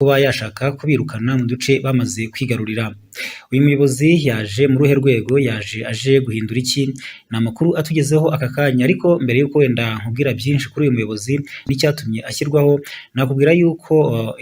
kuba yashaka kubirukana mu duce bamaze kwigarurira. Uyu muyobozi yaje mu ruhe rwego, yaje aje guhindura iki? Ni amakuru atugezeho aka kanya, ariko mbere y'uko wenda nkubwira byinshi kuri uyu muyobozi n'icyatumye ashyirwaho, nakubwira yuko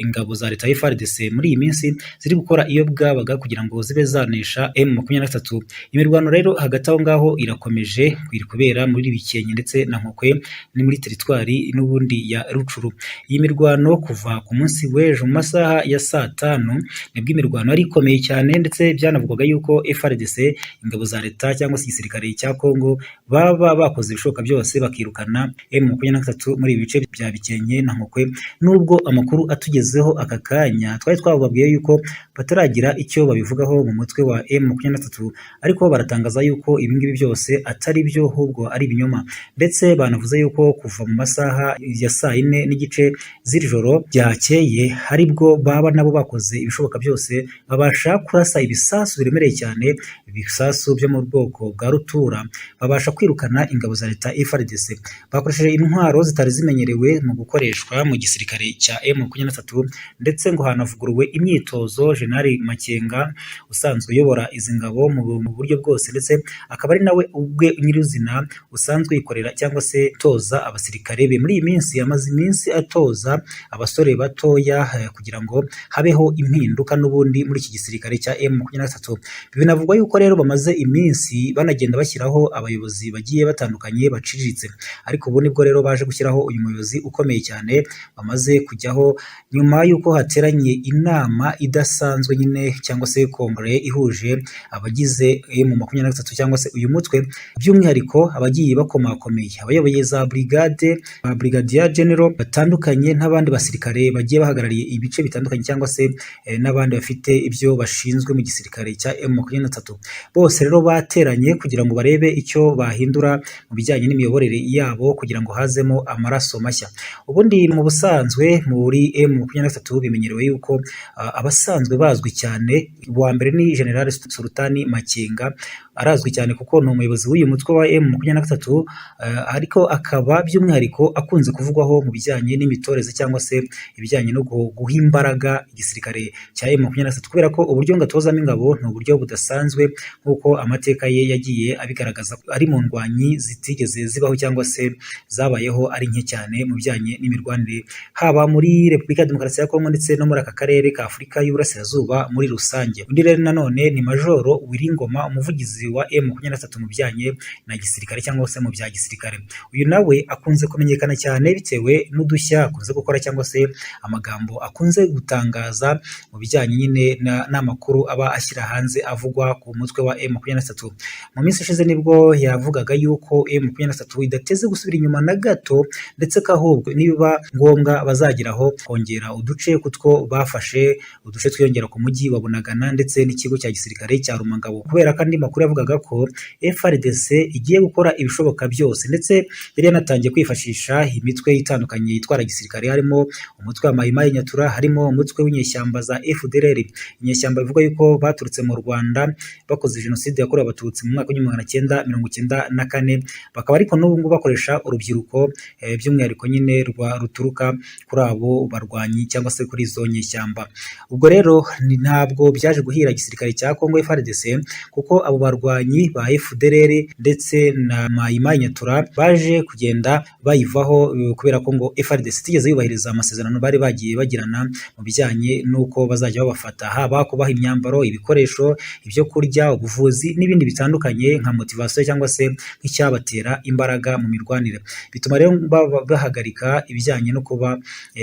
ingabo za leta ya FARDC muri iyi minsi ziri gukora iyo bwabaga kugira ngo zibe zanesha M23. Imirwano rero hagati aho ngaho irakomeje, iri kubera muri Bikenke ndetse na Nkokwe, ni muri teritwari n'ubundi ya Rucuru. Iyi mirwano kuva ku munsi w'ejo mu masaha ya saa tanu nibwo imirwano yari ikomeye cyane, ndetse byanavugwaga yuko FARDC, ingabo za leta cyangwa se igisirikare cya Kongo, baba bakoze ibishoboka byose bakirukana M23 muri ibi bice bya Bikenke na Nkokwe. Nubwo amakuru atugezeho aka kanya twari twababwiye yuko bataragira icyo babivugaho mu mutwe wa M23, ariko baratangaza yuko ibingibi byose atari byo, ahubwo ari ibinyoma, ndetse banavuze yuko kuva mu masaha ya saa 4 n'igice z'iri joro ryakeye haribwo baba nabo bakoze ibishoboka byose babasha kurasa ibisasu biremereye cyane, ibisasu byo mu bwoko bwa rutura, babasha kwirukana ingabo za leta FARDC. Bakoresheje intwaro zitari zimenyerewe mu gukoreshwa mu gisirikare cya M23, ndetse ngo hanavuguruwe imyitozo. Jenerali Makenga usanzwe uyobora izi ngabo mu buryo bwose, ndetse akaba ari nawe ubwe nyir'izina usanzwe yikorera cyangwa se toza abasirikare be. Muri iyi minsi amaze iminsi atoza abasore batoya kugira ngo habeho impinduka n'ubundi muri iki gisirikare cya M23. Binavugwa yuko rero bamaze iminsi banagenda bashyiraho abayobozi bagiye batandukanye baciriritse, ariko ubu nibwo rero baje gushyiraho uyu muyobozi ukomeye cyane bamaze kujyaho nyuma yuko hateranye inama idasanzwe nyine, cyangwa se kongere ihuje abagize M23 cyangwa se uyu mutwe, by'umwihariko abagiye bakomakomeye, abayoboye za brigade, brigadier general batandukanye, n'abandi basirikare bagiye bahagarariye ibice bitandukanye, cyangwa se n'abandi bafite ibyo bashinzwe mu gisirikare cya M23. Bose rero bateranye kugira ngo barebe icyo bahindura mu bijyanye n'imiyoborere yabo kugira ngo hazemo amaraso mashya. Ubundi mu busanzwe muri M23 bimenyerewe yuko abasanzwe bazwi cyane, wa mbere ni General Sultani Makenga, arazwi cyane kuko ni umuyobozi w'uyu mutwe wa M23, ariko akaba by'umwihariko akunze kuvugwaho mu bijyanye n'imitoreze cyangwa se ibijyanye no guha imbaraga igisirikare cya M23, kubera ko uburyo ngatozamo ingabo ni uburyo budasanzwe nk'uko amateka ye yagiye abigaragaza, ari mu ndwanyi zitigeze zibaho cyangwa se zabayeho ari nke cyane mu bijyanye n'imirwanire, haba muri Repubulika ya Demokarasi ya Kongo ndetse no muri aka karere ka Afurika y'Uburasirazuba muri rusange. Undi rero nanone ni Majoro Wiringoma, umuvugizi wa M23 mu bijyanye na gisirikare cyangwa se mu bya gisirikare. Uyu nawe akunze kumenyekana cyane bitewe n'udushya akunze gukora cyangwa se amagambo akunze gutangaza mu bijyanye nyine n'amakuru aba ashyira hanze avugwa ku mutwe wa M23. Mu minsi ishize nibwo yavugaga yuko M23 idateze gusubira inyuma na gato, ndetse ko ahubwo niba ngombwa bazageraho kongera uduce kutwo bafashe, uduce twiyongera ku mujyi wa Bunagana ndetse n'ikigo cya gisirikare cya Rumangabo, kubera kandi makuru yavugaga ko FARDC igiye gukora ibishoboka byose, ndetse yari yanatangiye kwifashisha imitwe itandukanye yitwara gisirikare, harimo umutwe wa Mai Mai Nyatura, harimo umutwe w'inyeshyamba za FDLR, inyeshyamba bivuga yuko baturutse mu Rwanda bakoze jenoside yakorewe abatutsi mu mwaka wa 1994, bakaba ariko n'ubu ngubu bakoresha urubyiruko by'umwihariko nyine ruturuka kuri abo barwanyi cyangwa se kuri izo nyeshyamba. Ubwo rero ntabwo byaje guhira igisirikare cya Kongo FARDC, kuko abo barwanyi ba FDLR ndetse na Mai Mai Nyatura baje kugenda bayivaho, kubera ko ngo FARDC itigeze yubahiriza amasezerano bari bagiye bagirana mu bijyanye n'uko bazajya babafata, haba kubaha imyambaro, ibikoresho, ibyo kurya, ubuvuzi n'ibindi bitandukanye nka motivation cyangwa se nk'icyabatera imbaraga mu mirwanire. Bituma rero bahagarika ibijyanye no kuba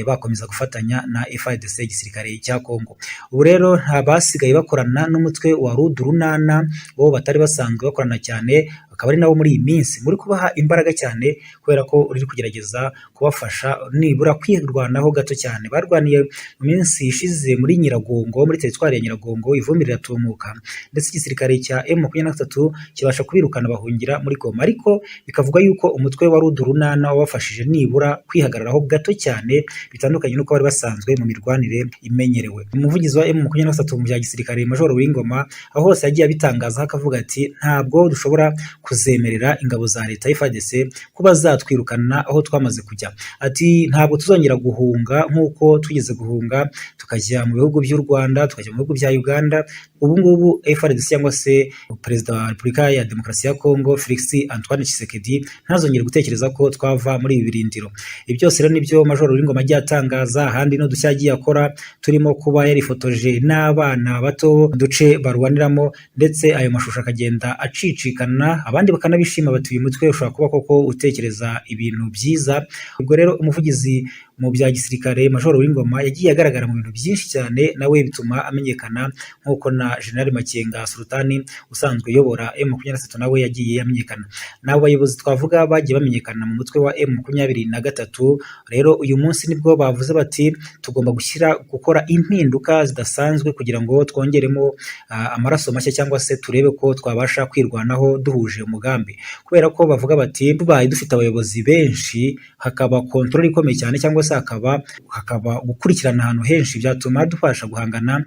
bakomeza gufatanya na FARDC igisirikare cya Kongo. Ubu rero basigaye bakorana n'umutwe wa Rudurunana, bo batari basanzwe bakorana cyane, akaba ari nabo muri iyi minsi muri kubaha imbaraga cyane, kubera ko uri kugerageza kubafasha nibura kwirwanaho gato cyane. Barwaniye mu minsi ishize muri Nyiragongo, muri teritwari ya Nyiragongo, ivumbi riratumuka, ndetse igisirikare cya M23 kibasha kubirukana bahungira muri Goma, ariko bikavuga yuko umutwe wa Rudurunana wabafashije nibura kwihagararaho gato cyane, bitandukanye n'uko bari basanzwe mu mirwanire imenyerewe. Umuvugizi wa M23 mu bya gisirikare Major Wiringoma aho hose yagiye abitangaza akavuga ati ntabwo dushobora kuzemerera ingabo za leta FARDC kuba zatwirukana aho twamaze kujya. Ati ntabwo tuzongera guhunga nk'uko tugeze guhunga tukajya mu bihugu by'u Rwanda, tukajya mu bihugu bya Uganda. Ubu ngubu FARDC cyangwa se Perezida wa Repubulika ya Demokarasi ya Kongo Felix Antoine Tshisekedi ntazongere gutekereza ko twava muri ibi birindiro. Ibi byose rero nibyo Major Ruringoma agiye atangaza, ahandi no dushya agiye akora turimo kuba yarifotoje n'abana bato duce barwaniramo, ndetse ayo mashusho akagenda acicikana, abandi bakanabishima bati uyu mutwe ushobora kuba koko utekereza ibintu byiza. Ubwo rero umuvugizi mu bya gisirikare Major Ruringoma yagiye agaragara mu bintu byinshi cyane, nawe bituma amenyekana nk'uko na General Makenga Sultani usanzwe uyobora M23 nawe yagiye amenyekana. N'abo bayobozi twavuga bagiye bamenyekana mu mutwe wa M23. Rero uyu munsi nibwo bavuze bati tugomba gukora impinduka zidasanzwe kugira ngo twongeremo amaraso mashya cyangwa se turebe ko twabasha kwirwanaho duhuje umugambi, kubera ko bavuga bati tubaye dufite abayobozi benshi hakaba control ikomeye cyane cyangwa se hakaba gukurikirana ahantu henshi, byatuma dufasha guhangana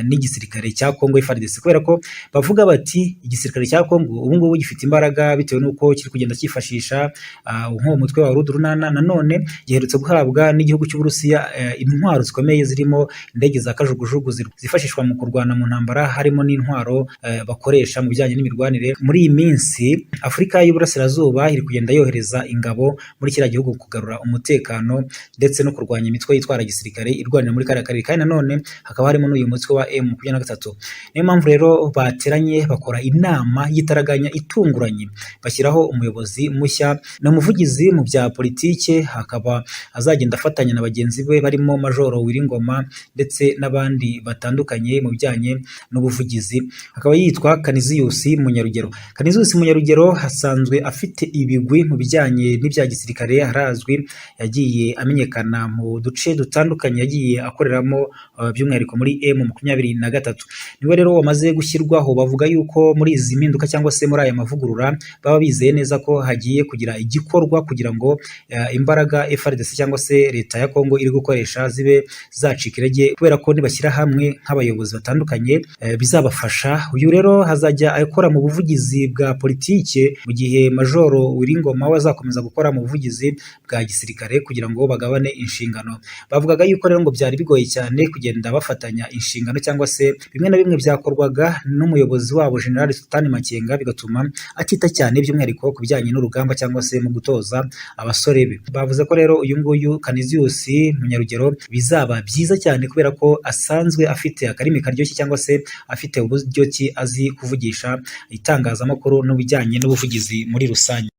n'igisirikare cya Kongo FARDC, kubera ko bavuga bati igisirikare cya Kongo ubu ngubu gifite imbaraga bitewe n'uko kiri kugenda cyifashisha nk'uwo mutwe wa Rudurunana. Nanone giherutse guhabwa n'igihugu cy'Uburusiya intwaro zikomeye zirimo indege za kajugujugu zifashishwa mu kurwana mu ntambara, harimo n'intwaro bakoresha mu bijyanye n'imirwanire. Muri iyi minsi Afurika y'Uburasirazuba iri kugenda yohereza ingabo muri kiriya gihugu kugarura umutekano ndetse no kurwanya imitwe yitwara gisirikare irwanira muri kariya karere, kandi nanone hakaba harimo n'uyu mutwe wa M23. Niyo mpamvu rero bateranye bakora inama y'itaraganya itunguranye, bashyiraho umuyobozi mushya n'umuvugizi mu bya politike, hakaba azagenda afatanya na bagenzi be barimo Major Ruringoma ndetse n'abandi batandukanye mu bijyanye n'ubuvugizi. Akaba yitwa Canisius Munyarugero. Canisius Munyarugero hasanzwe afite ibigwi mu bijyanye n'ibya gisirikare, harazwi, yagiye amenyekana mu duce dutandukanye yagiye akoreramo by'umwihariko muri M23. Niwe rero wamaze gushyirwaho, bavuga yuko muri izi mpinduka cyangwa se muri aya mavugurura baba bizeye neza ko hagiye kugira igikorwa kugira ngo imbaraga FARDC cyangwa se leta ya Kongo iri gukoresha zibe zacika intege, kubera ko nibashyira hamwe nk'abayobozi batandukanye bizabafasha. Uyu rero hazajya akora mu buvugizi bwa politike, mu gihe Major Ruringoma we azakomeza gukora mu buvugizi bwa gisirikare kugira ngo bagabane inshingano. Bavugaga yuko rero ngo byari bigoye cyane kugenda bafatanya inshingano, cyangwa se bimwe na bimwe byakorwaga n'umuyobozi wabo General Sultani Makenga, bigatuma atita cyane by'umwihariko ku bijyanye n'urugamba cyangwa se mu gutoza abasore be. Bavuze ko rero uyu nguyu Canisius Munyarugero bizaba byiza cyane kubera ko asanzwe afite akarimi karyoshye cyangwa se afite uburyo ki azi kuvugisha itangazamakuru n'ubijyanye n'ubuvugizi muri rusange.